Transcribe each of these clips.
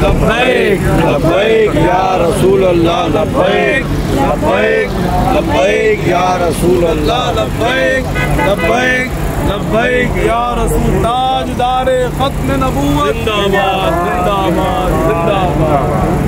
लब्बैक लब्बैक या रसूल अल्लाह लब्बैक लब्बैक लब्बैक या रसूल अल्लाह लब्बैक लब्बैक लब्बैक या रसूल। ताजदारे खत्म नबूवत जिंदाबाद जिंदाबाद जिंदाबाद।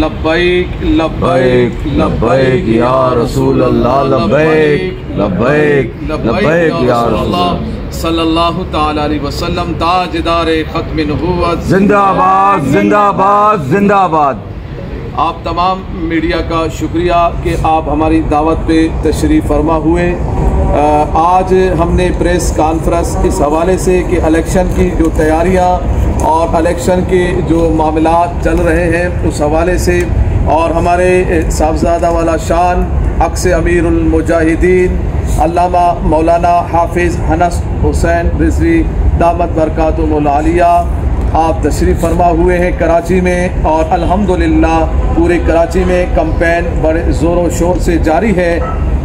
लब्बैक लब्बैक लब्बैक या रसूल अल्लाह लब्बैक लब्बैक लब्बैक या रसूल अल्लाह सल्लल्लाहु ताला अलैहि वसल्लम। ताजदारे खत्म नबूवत जिंदाबाद जिंदाबाद जिंदाबाद। आप तमाम मीडिया का शुक्रिया कि आप हमारी दावत पे तशरीफ़ फरमा हुए। आज हमने प्रेस कॉन्फ्रेंस इस हवाले से कि इलेक्शन की जो तैयारियां और इलेक्शन के जो मामलात चल रहे हैं उस हवाले से, और हमारे साहबजादा वाला शान अक्स अमीरुल मुजाहिदीन अल्लामा मौलाना हाफिज़ हनस हुसैन रिजवी दामत बरकातुहुल आलिया आप तशरीफ़ फरमा हुए हैं कराची में, और अल्हम्दुलिल्लाह पूरे कराची में कैंपेन बड़े ज़ोरों शोर से जारी है।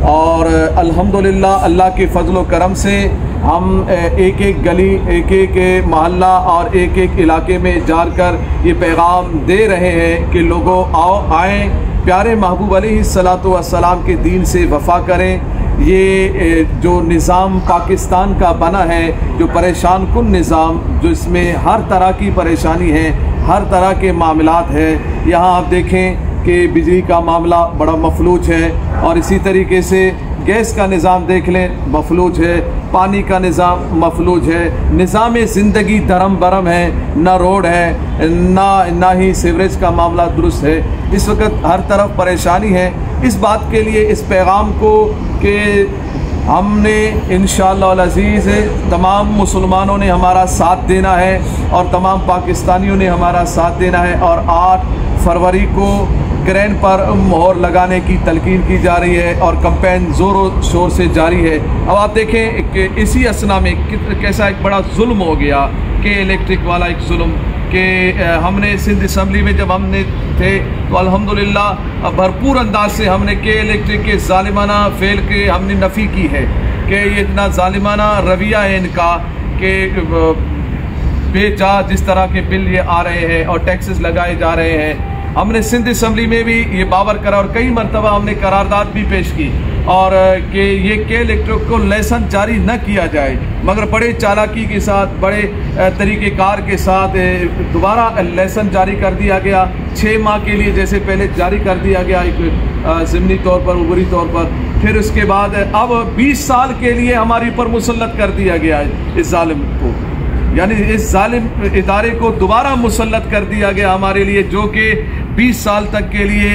और अल्हम्दुलिल्लाह अल्लाह के फजल व करम से हम एक एक गली एक एक मोहल्ला और एक एक इलाके में जाकर ये पैगाम दे रहे हैं कि लोगों आओ आएँ, प्यारे महबूब अलैहिस्सलातु वस्सलाम के दीन से वफ़ा करें। ये जो निज़ाम पाकिस्तान का बना है, जो परेशान कुन निज़ाम, जो इसमें हर तरह की परेशानी है, हर तरह के मामलात है। यहाँ आप देखें कि बिजली का मामला बड़ा मफलूज है, और इसी तरीके से गैस का निज़ाम देख लें मफलूज है, पानी का निज़ाम मफलूज है, निज़ाम ज़िंदगी धर्म बरम है, ना रोड है ना ही सीवरेज का मामला दुरुस्त है। इस वक्त हर तरफ परेशानी है। इस बात के लिए इस पैगाम को कि हमने इंशाअल्लाह अज़ीज़ तमाम मुसलमानों ने हमारा साथ देना है और तमाम पाकिस्तानियों ने हमारा साथ देना है, और 8 फरवरी को क्रैन पर मोहर लगाने की तलकीन की जा रही है और कैंपेन ज़ोरों शोर से जारी है। अब आप देखें कि इसी असना में कैसा एक बड़ा जुल्म हो गया कि इलेक्ट्रिक वाला एक जुल्म कि हमने सिंध असम्बली में जब हमने थे तो अल्हम्दुलिल्लाह भरपूर अंदाज से हमने के इलेक्ट्रिक के ज़ालिमाना फेल के हमने नफ़ी की है कि ये इतना ज़ालिमाना रवैया है इनका कि बेजा जिस तरह के बिल ये आ रहे हैं और टैक्सेस लगाए जा रहे हैं। हमने सिंध असम्बली में भी ये बावर करा और कई मरतबा हमने करारदाद भी पेश की और कि ये के इलेक्ट्रिक को लाइसेंस जारी न किया जाए, मगर बड़े चालाकी के साथ, बड़े तरीक़ेकार के साथ दोबारा लाइसेंस जारी कर दिया गया। 6 माह के लिए जैसे पहले जारी कर दिया गया एक ज़िमनी तौर पर, उबरी तौर पर, फिर उसके बाद अब 20 साल के लिए हमारे ऊपर मुसल्लत कर दिया गया है इस जालिम को, यानी इस जालिम इदारे को दोबारा मुसल्लत कर दिया गया हमारे लिए, जो कि 20 साल तक के लिए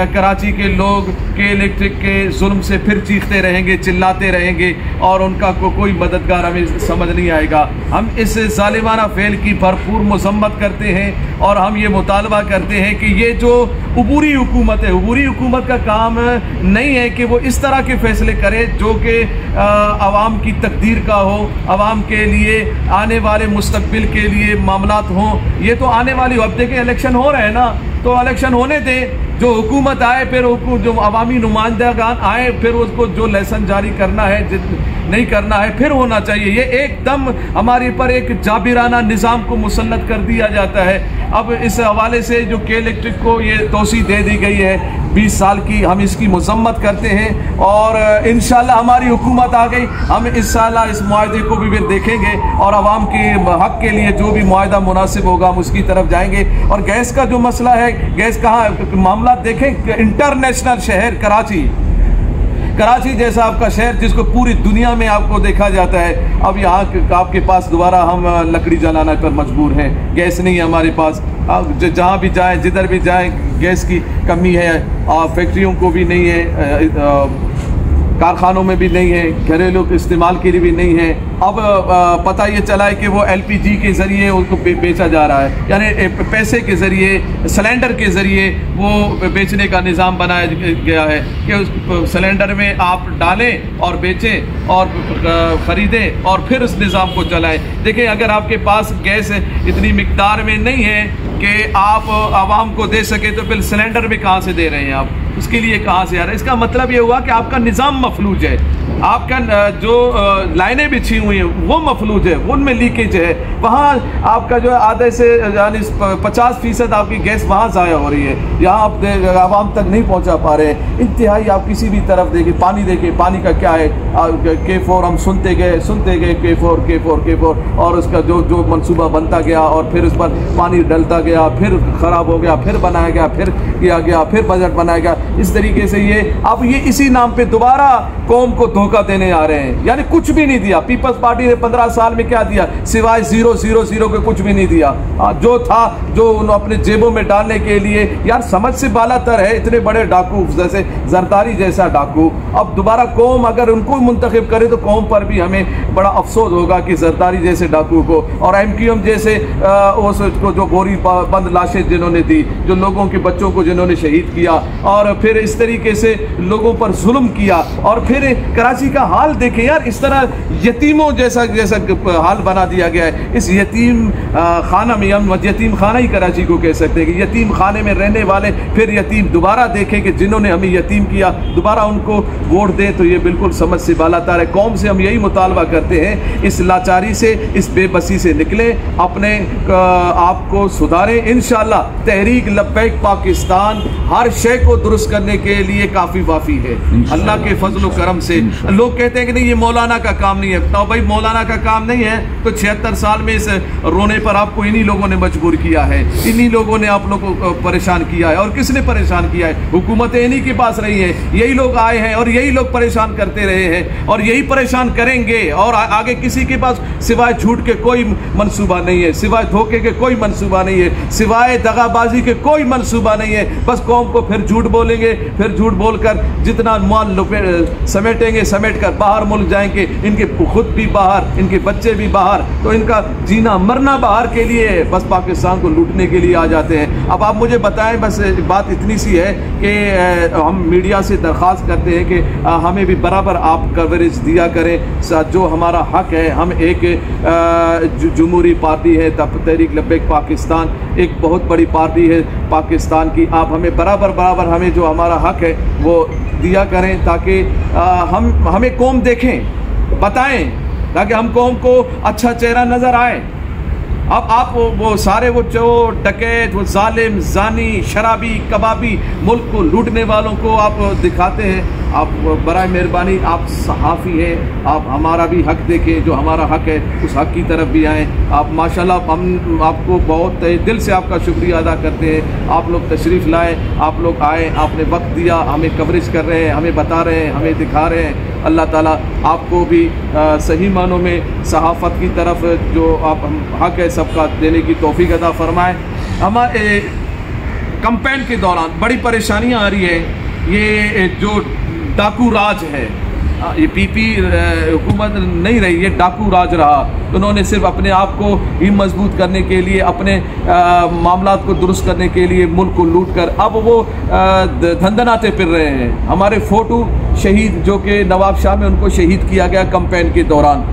कराची के लोग के इलेक्ट्रिक के जुल्म से फिर चीखते रहेंगे, चिल्लाते रहेंगे और उनका कोई मददगार हमें समझ नहीं आएगा। हम इस जालिमाना फेल की भरपूर मजम्मत करते हैं और हम ये मुतालबा करते हैं कि ये जो उबूरी हुकूमत है, उबूरी हुकूमत का काम नहीं है कि वो इस तरह के फैसले करे जो कि आवाम की तकदीर का हो, आवाम के लिए आने वाले मुस्तकबिल के लिए मामलात हों। ये तो आने वाली, अब देखें इलेक्शन हो रहे हैं ना, तो इलेक्शन होने दें, जो हुकूमत आए, फिर जो अवामी नुमाइंदगान आए, फिर उसको जो लाइसेंस जारी करना है, नहीं करना है, फिर होना चाहिए। ये एकदम हमारे पर एक जाबिराना निज़ाम को मुसल्लत कर दिया जाता है। अब इस हवाले से जो के इलेक्ट्रिक को ये तोसी दे दी गई है 20 साल की, हम इसकी मजम्मत करते हैं और इंशाल्लाह हमारी हुकूमत आ गई, हम इस साल इस मुआहदे को भी देखेंगे और आवाम के हक के लिए जो भी मुआहदा मुनासिब होगा हम उसकी तरफ जाएंगे। और गैस का जो मसला है, गैस कहाँ मामला देखें, इंटरनेशनल शहर कराची जैसा आपका शहर जिसको पूरी दुनिया में आपको देखा जाता है, अब यहाँ आपके पास दोबारा हम लकड़ी जलाना पर मजबूर हैं, गैस नहीं है हमारे पास। जहाँ भी जाएं, जिधर भी जाएं, गैस की कमी है, फैक्ट्रियों को भी नहीं है, कारखानों में भी नहीं है, घरेलू इस्तेमाल के लिए भी नहीं है। अब पता ये चला है कि वो LPG के ज़रिए उसको बेचा जा रहा है, यानी पैसे के ज़रिए, सिलेंडर के ज़रिए वो बेचने का निज़ाम बनाया गया है कि उस सिलेंडर में आप डालें और बेचें और ख़रीदें और फिर उस निज़ाम को चलाएं। देखिए, अगर आपके पास गैस इतनी मिकदार में नहीं है कि आप आवाम को दे सके, तो फिर सिलेंडर में कहाँ से दे रहे हैं आप, उसके लिए कहाँ से आ रहा है? इसका मतलब ये हुआ कि आपका निज़ाम मफलूज है, आपका जो लाइनें बिछी हुई हैं वो मफलूज है, उनमें लीकेज है, वहाँ आपका जो है आधे से यानी 50% आपकी गैस वहाँ ज़ाया हो रही है, यहाँ आप आवाम तक नहीं पहुँचा पा रहे हैं। इंतहाई आप किसी भी तरफ देखिए, पानी देखिए, पानी का क्या है, K4 हम सुनते गए K4 और उसका जो मनसूबा बनता गया और फिर उस पर पानी डलता गया, फिर ख़राब हो गया, फिर बनाया गया, फिर किया गया, फिर बजट बनाया गया। इस तरीके से ये अब ये इसी नाम पे दोबारा कौम को धोखा देने आ रहे हैं, यानी कुछ भी नहीं दिया। पीपल्स पार्टी ने 15 साल में क्या दिया, सिवाय 000 के कुछ भी नहीं दिया। जो था, जो अपने जेबों में डालने के लिए, यार समझ से बालातर है, इतने बड़े डाकू जैसे जरदारी जैसा डाकू, अब दोबारा कौम अगर उनको मुंतखब करे तो कौम पर भी हमें बड़ा अफसोस होगा कि जरदारी जैसे डाकू को और MQM जैसे उसको जो गोरी बंद लाशें जिन्होंने दी, जो लोगों के बच्चों को जिन्होंने शहीद किया और फिर इस तरीके से लोगों पर जुल्म किया। और फिर कराची का हाल देखें यार, इस तरह यतीमों जैसा हाल बना दिया गया है। इस यतीम खाना में, हम यतीम खाना ही कराची को कह सकते हैं कि यतीम खाने में रहने वाले फिर यतीम दोबारा देखें कि जिन्होंने हमें यतीम किया दोबारा उनको वोट दें, तो ये बिल्कुल समझ से बालातर है। कौम से हम यही मुतालबा करते हैं, इस लाचारी से, इस बेबसी से निकलें, अपने आप को सुधारें। इंशाअल्लाह तहरीक लब्बैक पाकिस्तान हर शय को दुरुस्त करने के लिए काफ़ी वाफ़ी है अल्लाह के फजल करम से। लोग कहते हैं कि नहीं ये मौलाना का काम नहीं है, तो भाई मौलाना का काम नहीं है तो 76 साल में इस रोने पर आपको इन्हीं लोगों ने मजबूर किया है, इन्हीं लोगों ने आप लोगों को परेशान किया है। और किसने परेशान किया है? हुकूमतें इन्हीं के पास रही है, यही लोग आए हैं और यही लोग परेशान करते रहे हैं और यही परेशान करेंगे। और आगे किसी के पास सिवाय झूठ के कोई मनसूबा नहीं है, सिवाय धोखे के कोई मनसूबा नहीं है, सिवाय दगाबाजी के कोई मनसूबा नहीं है। बस कौम को फिर झूठ बोलेंगे, फिर झूठ बोलकर जितना माल समेटेंगे, समेट कर बाहर मुल्क जाएंगे, इनके खुद भी बाहर, इनके बच्चे भी बाहर, तो इनका जीना मरना बाहर के लिए, बस पाकिस्तान को लूटने के लिए आ जाते हैं। अब आप मुझे बताएं, बस बात इतनी सी है कि हम मीडिया से दरख्वास्त करते हैं कि हमें भी बराबर आप कवरेज दिया करें, जो हमारा हक है। हम एक जमहूरी पार्टी है, तहरीक लब्बैक पाकिस्तान एक बहुत बड़ी पार्टी है पाकिस्तान की, आप हमें बराबर हमें जो हमारा हक है वो दिया करें ताकि हमें कौम देखें, बताएं, ताकि हम कौम को अच्छा चेहरा नज़र आए। अब आप वो सारे वो चोर डकैत, वो जालिम, जानी, शराबी, कबाबी, मुल्क को लूटने वालों को आप दिखाते हैं। आप बराए मेहरबानी, आप सहाफ़ी हैं, आप हमारा भी हक देखें, जो हमारा हक है उस हक की तरफ भी आएँ। आप माशाल्लाह, हम आपको बहुत दिल से आपका शुक्रिया अदा करते हैं। आप लोग तशरीफ़ लाए, आप लोग आए, आपने वक्त दिया, हमें कवरेज कर रहे हैं, हमें बता रहे हैं, हमें दिखा रहे हैं। अल्लाह ताला आपको भी सही मानों में सहाफ़त की तरफ जो आप हक है सबका देने की तौफ़ीक अता फ़रमाए। हमारे कैंपेन के दौरान बड़ी परेशानियां आ रही है। ये जो डाकू राज है, ये पीपी हुकूमत नहीं रही, ये डाकू राज रहा। उन्होंने सिर्फ अपने आप को ही मजबूत करने के लिए, अपने मामलात को दुरुस्त करने के लिए मुल्क को लूट कर अब वो धंधनाते फिर रहे हैं। हमारे फ़ोटो शहीद जो कि नवाब शाह में उनको शहीद किया गया कैंपेन के दौरान।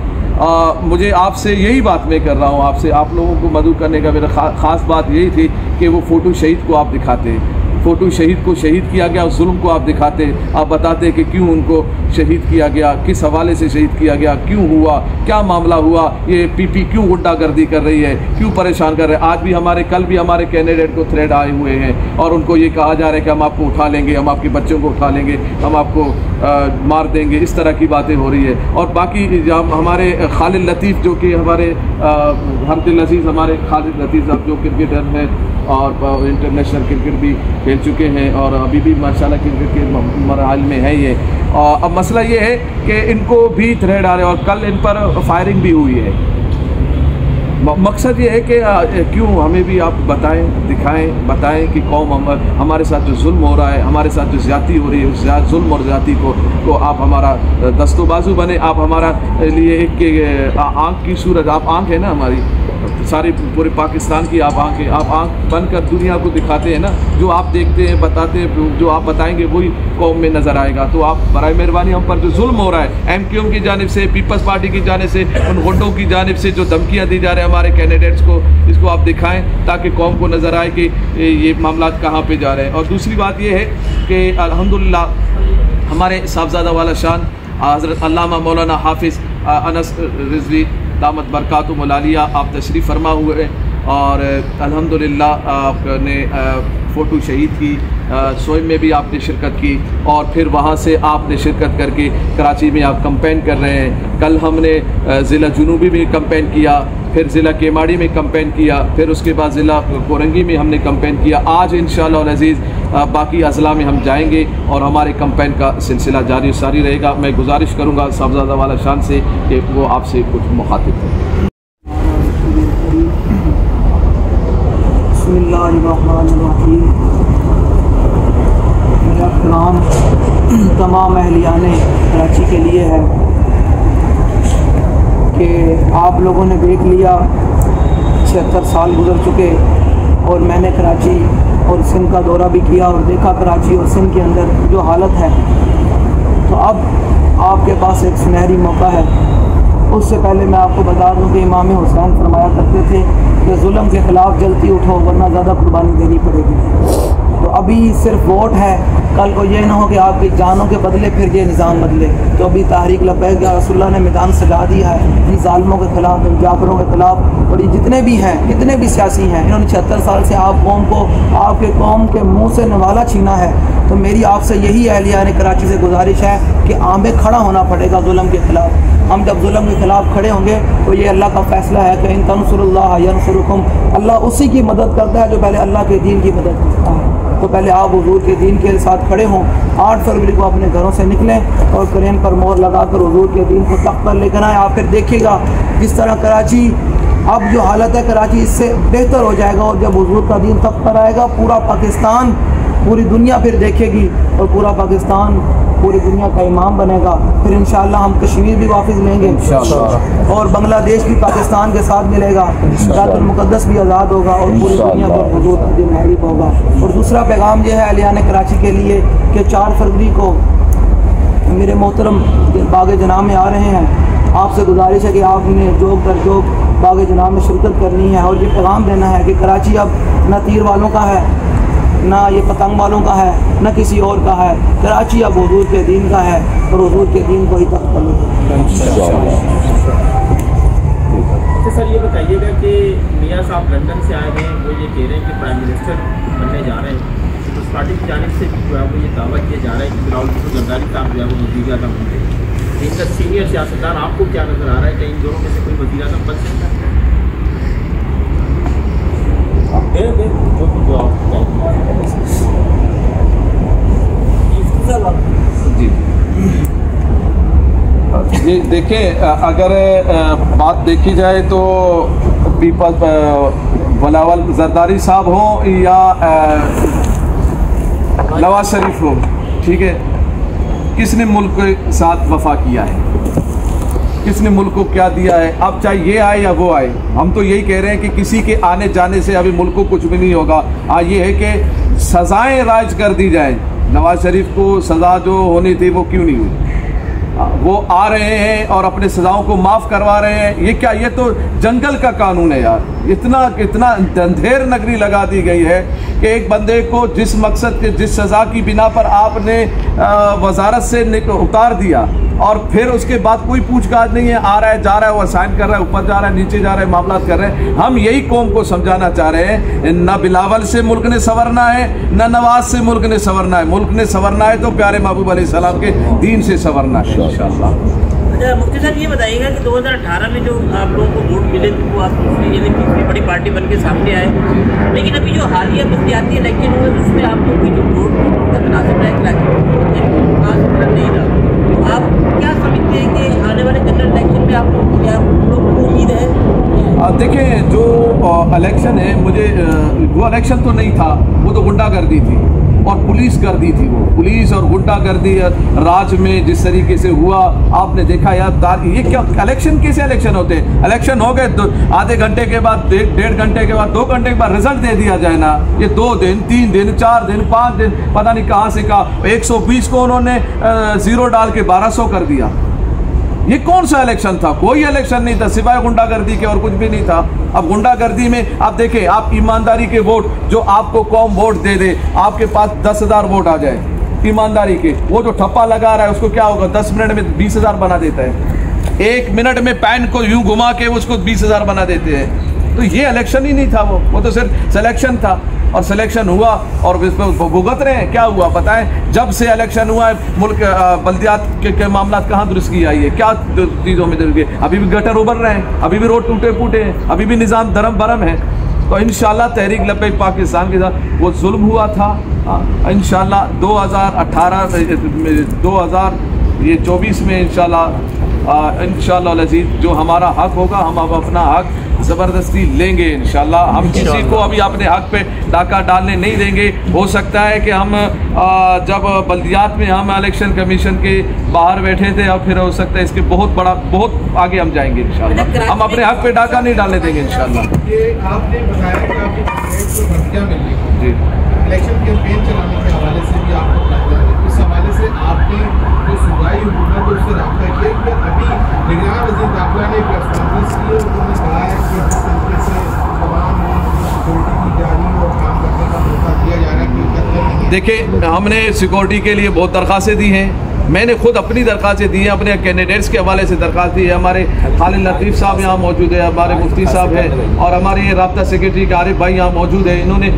मुझे आपसे यही बात मैं कर रहा हूँ, आपसे आप लोगों को मदद करने का मेरा ख़ास बात यही थी कि वो फ़ोटो शहीद को आप दिखाते, फ़ोटो शहीद को शहीद किया गया, उस जुल्म को आप दिखाते, आप बताते कि क्यों उनको शहीद किया गया, किस हवाले से शहीद किया गया, क्यों हुआ, क्या मामला हुआ, ये पीपी क्यों गुंडागर्दी कर रही है, क्यों परेशान कर रहे हैं। आज भी कल भी हमारे कैंडिडेट को थ्रेड आए हुए हैं और उनको ये कहा जा रहा है कि हम आपको उठा लेंगे, हम आपके बच्चों को उठा लेंगे, हम आपको मार देंगे, इस तरह की बातें हो रही है। और बाकी हमारे खालिद लतीफ़ जो कि हमारे हमदिल अजीज़, हमारे खालिद लतीफ़ साहब जो क्रिकेटर हैं और इंटरनेशनल क्रिकेट भी खेल चुके हैं और अभी भी माशाल्लाह क्रिकेट के मरहल में है ये। अब मसला ये है कि इनको भी थ्रेड आ रहे हैं और कल इन पर फायरिंग भी हुई है। मकसद ये है कि क्यों हमें भी आप बताएं कि कौम हमारे साथ जो जुल्म हो रहा है, हमारे साथ जो ज़्यादती हो रही है, उस जुल्म और ज़्यादती को आप हमारा दस्तोबाजू बने, आप हमारा लिए एक आँख की सूरत, आप आँख है ना हमारी सारे पूरे पाकिस्तान की, आप आँख बनकर दुनिया को दिखाते हैं ना। जो आप देखते हैं, बताते हैं, जो आप बताएंगे वही कौम में नज़र आएगा। तो आप बराए मेहरबानी हम पर जो जुल्म हो रहा है MQM की जानिब से, पीपल्स पार्टी की जानिब से, उन गुंडों की जानिब से जो धमकियाँ दी जा रहे हैं हमारे कैंडिडेट्स को, इसको आप दिखाएं ताकि कौम को नज़र आए कि ये मामला कहाँ पे जा रहे हैं। और दूसरी बात ये है कि अल्हम्दुलिल्लाह हमारे साहबजादा वाला शान हज़रत अल्लामा मौलाना हाफिज़ अनस रिजवी दामत बरकातुहुम आलिया आप तशरीफ़ फरमा हुए और अल्हम्दुलिल्लाह आपने फ़ोटो शहीद की, सोइम में भी आपने शिरकत की और फिर वहाँ से आपने शिरकत करके कराची में आप कैंपेन कर रहे हैं। कल हमने ज़िला जुनूबी में कैंपेन किया, फिर ज़िला केमाड़ी में कैंपेन किया, फिर उसके बाद ज़िला कोरंगी में हमने कैंपेन किया। आज इंशाअल्लाह अज़ीज़ बाकी अज़ला में हम जाएंगे और हमारे कैंपेन का सिलसिला जारी सारी रहेगा। मैं गुजारिश करूँगा साहबजादा वाला शान से कि वो आपसे कुछ मुखातिब करें। बिस्मिल्लाहिर्रहमानिर्रहीम। मेरा पैगाम तमाम अहलियाने कराची के लिए है कि आप लोगों ने देख लिया 76 साल गुजर चुके और मैंने कराची और सिंध का दौरा भी किया और देखा कराची और सिंध के अंदर जो हालत है। तो अब आपके पास एक सुनहरी मौका है। उससे पहले मैं आपको बता दूं कि इमाम हुसैन फरमाया करते थे कि जुल्म के ख़िलाफ़ जलती उठो वरना ज़्यादा कुर्बानी देनी पड़ेगी। तो अभी सिर्फ वोट है, कल को ये ना हो कि आपकी जानों के बदले फिर ये निज़ाम बदले। तो अभी तहरीक लब्बैक या रसूलुल्लाह ने मैदान सजा दिया है इन ज़ालिमों के ख़िलाफ़, इन जाफरों के ख़िलाफ़। और ये जितने भी हैं, कितने भी सियासी हैं, इन्होंने 76 साल से आप कौम को, आपके कौम के मुँह से नवाला छीना है। तो मेरी आपसे यही अहलिया कराची से गुजारिश है कि हमें खड़ा होना पड़ेगा जुल्म के ख़िलाफ़। हम जब जुल्म के ख़िलाफ़ खड़े होंगे तो ये अल्लाह का फ़ैसला है कि इन तंसुरुल्लाह यंसुरुकुम, अल्लाह उसी की मदद करता है जो पहले अल्लाह के दीन की मदद करता है। तो पहले आप हुजूर के दीन के साथ खड़े हों। 8 फरवरी को अपने घरों से निकलें और क्रेन पर मोहर लगाकर हुजूर के दीन को तख्त पर लेकर आएँ। आप फिर देखिएगा जिस तरह कराची अब जो हालत है कराची इससे बेहतर हो जाएगा। और जब हुजूर का दीन तख्त पर आएगा पूरा पाकिस्तान, पूरी दुनिया फिर देखेगी और पूरा पाकिस्तान पूरी दुनिया का इमाम बनेगा। फिर इंशाअल्लाह हम कश्मीर भी वापस लेंगे और बांग्लादेश भी पाकिस्तान के साथ मिलेगा, बैतुल मुक़द्दस भी आज़ाद होगा और पूरी दुनिया पर हुजूर का दिन महरीब होगा। और दूसरा पैगाम यह है अहलियाने कराची के लिए कि 4 फरवरी को मेरे मोहतरम बाग जनाब में आ रहे हैं। आपसे गुजारिश है कि आपने जोक दर जोक बाग जनाब में शिरकत करनी है और ये पैगाम देना है कि कराची अब न तीर वालों का है, ना ये पतंग वालों का है, न किसी और का है। कराची अब हुजूर के दीन का है और हुजूर के दीन को ही तख्त पर सर ये बताइएगा कि मियाँ साहब लंदन से आए हैं, वो ये कह रहे हैं कि प्राइम मिनिस्टर बनने जा रहे हैं, तो पार्टी की जानिब से भी जो है वो ये दावा किया जा रहा है कि राहुल जरदारी साहब जो है वो वज़ीर आज़म होंगे। इनका सीनियर सियासतदान आपको क्या नज़र आ रहा है कि इन दोनों में से कोई वज़ीर आज़म बन सकता है? जी ये देखें, अगर बात देखी जाए तो बिलावल जरदारी साहब हों या नवाज शरीफ हो, ठीक है, किसने मुल्क के साथ वफा किया है, किसने मुल्क को क्या दिया है? अब चाहे ये आए या वो आए, हम तो यही कह रहे हैं कि किसी के आने जाने से अभी मुल्क को कुछ भी नहीं होगा। ये है कि सज़ाएं राइज कर दी जाएं। नवाज शरीफ को सज़ा जो होनी थी वो क्यों नहीं हुई? वो आ रहे हैं और अपने सजाओं को माफ़ करवा रहे हैं। ये क्या, ये तो जंगल का कानून है यार। इतना अंधेर नगरी लगा दी गई है कि एक बंदे को जिस मकसद के, जिस सज़ा की बिना पर आपने वजारत से उतार दिया और फिर उसके बाद कोई पूछताछ नहीं है, आ रहा है जा रहा है, वो साइन कर रहा है, ऊपर जा रहा है, नीचे जा रहा है, मामला कर रहे हैं। हम यही कौम को समझाना चाह रहे हैं, न बिलावल से मुल्क ने संवरना है, न नवाज से मुल्क ने संवरना है। मुल्क ने संवरना है तो प्यारे महबूब अलैहिस्सलाम के दीन से संवरना है इंशाअल्लाह। अच्छा मुफ्ती साहब ये बताइएगा कि 2018 में जो आप लोगों को वोट मिले तो वो आप तीसरी बड़ी पार्टी बन के सामने आए, लेकिन अभी जो हालिया बल्दियाती इलेक्शन हुए उसमें आप लोग की जो वोट का तनासब नहीं रहा, तो आप क्या समझते हैं कि आने वाले जनरल इलेक्शन में आप लोग क्या को उम्मीद है? देखें, जो इलेक्शन है, मुझे वो इलेक्शन तो नहीं था, वो तो गुंडागर्दी थी और पुलिस गर्दी थी। वो पुलिस और गुंडागर्दी राज में जिस तरीके से हुआ आपने देखा यार। ये क्या इलेक्शन, कैसे इलेक्शन होते हैं? इलेक्शन हो गए आधे घंटे के बाद, 1.5 घंटे के बाद, 2 घंटे के बाद रिजल्ट दे दिया जाए ना। ये 2 दिन 3 दिन 4 दिन 5 दिन पता नहीं कहाँ से कहा 120 को उन्होंने 0 डाल के 1200 कर दिया। ये कौन सा इलेक्शन था? कोई इलेक्शन नहीं था सिवाय गुंडागर्दी के और कुछ भी नहीं था। अब गुंडागर्दी में आप देखें, आप ईमानदारी के वोट, जो आपको कौम वोट दे दे, आपके पास 10,000 वोट आ जाए ईमानदारी के, वो जो ठप्पा लगा रहा है उसको क्या होगा? 10 मिनट में 20,000 बना देता है। 1 मिनट में पैन को यूं घुमा के उसको 20,000 बना देते हैं। तो ये इलेक्शन ही नहीं था, वो तो सिर्फ सिलेक्शन था। और सिलेक्शन हुआ और भुगत रहे हैं। क्या हुआ बताएं? जब से इलेक्शन हुआ है मुल्क बल्दियात के मामला कहाँ दुरुस्त की आई है? क्या चीज़ों में दुरुस्त की? अभी भी गटर उबर रहे हैं, अभी भी रोड टूटे फूटे हैं, अभी भी निज़ाम धर्म भरम है। तो इंशाल्लाह तहरीक लब्बैक पाकिस्तान के साथ वो जुल्म हुआ था। इंशाल्लाह 2024 में इंशाल्लाह अज़ीज़ जो हमारा हक होगा, हम अब अपना हक ज़बरदस्ती लेंगे इंशाल्लाह। हम किसी को अभी अपने हक पे डाका डालने नहीं देंगे। हो सकता है कि हम जब बल्दियात में हम इलेक्शन कमीशन के बाहर बैठे थे, अब फिर हो सकता है इसके बहुत आगे हम जाएंगे इंशाल्लाह। हम अपने हक पे डाका नहीं डालने देंगे इंशाल्लाह। ये आपने बताया कि आपकी को धमकियां मिल रही जी, इलेक्शन कैंपेन चलाने के हवाले से भी आपको, इस हवाले से आपने जो सूबाई हुकूमत उससे रब्ता किया कि अभी निगरान वज़ीर दाखिला ने प्रेस कॉन्फ्रेंस की और उन्होंने कहा है कि जिस तरीके से तमाम सिक्योरिटी की जा रही है और काम करने का मौका दिया जा रहा है। देखिए, हमने सिक्योरिटी के लिए बहुत दरख्वास्तें दी हैं। मैंने खुद अपनी दरख्वास्तें दी हैं, अपने कैंडिडेट्स के हवाले से दरख्वास्त दी है। हमारे खालिद लतीफ़ साहब यहाँ मौजूद है, हमारे मुफ्ती साहब हैं और हमारे राब्ता सेक्रेटरी आरिफ भाई यहाँ मौजूद है। इन्होंने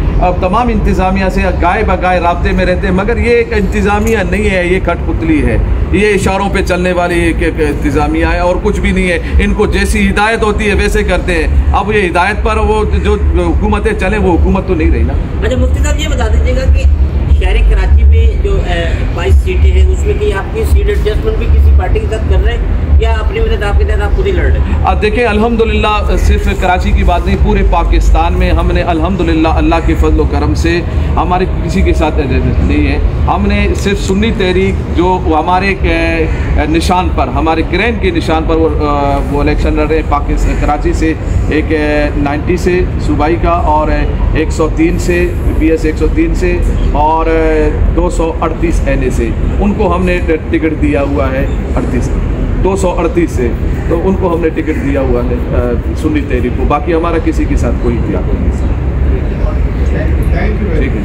तमाम इंतज़ामिया से गाय बगाए राब्ते में रहते हैं, मगर ये एक इंतज़ामिया नहीं है, ये कठपुतली है, ये इशारों पे चलने वाली एक इंतज़ामिया है और कुछ भी नहीं है। इनको जैसी हिदायत होती है वैसे करते हैं। अब ये हिदायत पर वो जो हुकूमतें चलें वो हुकूमत तो नहीं रही ना। अच्छा मुफ्ती साहब ये बता दीजिएगा कि शहर कराची में जो 22 सीटें हैं उसमें कि आपकी सीट एडजस्टमेंट भी किसी पार्टी के साथ कर रहे हैं या अपनी मदद आपके तहत आप खुद ही लड़ रहे हैं? अब देखिए, अल्हम्दुलिल्लाह सिर्फ कराची की बात नहीं, पूरे पाकिस्तान में हमने अल्हम्दुलिल्लाह अल्लाह के फजल व करम से हमारे किसी के साथ नहीं है। हमने सिर्फ सुन्नी तहरीक जो हमारे निशान पर, हमारे क्रेन के निशान पर वो इलेक्शन लड़ रहे हैं पाकिस्तान कराची से, एक 90 से सूबाई का और 103 से BS 103 से और 238 NA से, उनको हमने टिकट दिया हुआ है 238 से, तो उनको हमने टिकट दिया हुआ है सुन्नी तहरीक को। बाकी हमारा किसी के साथ कोई इख्तियार नहीं है। ठीक है।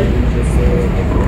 जैसे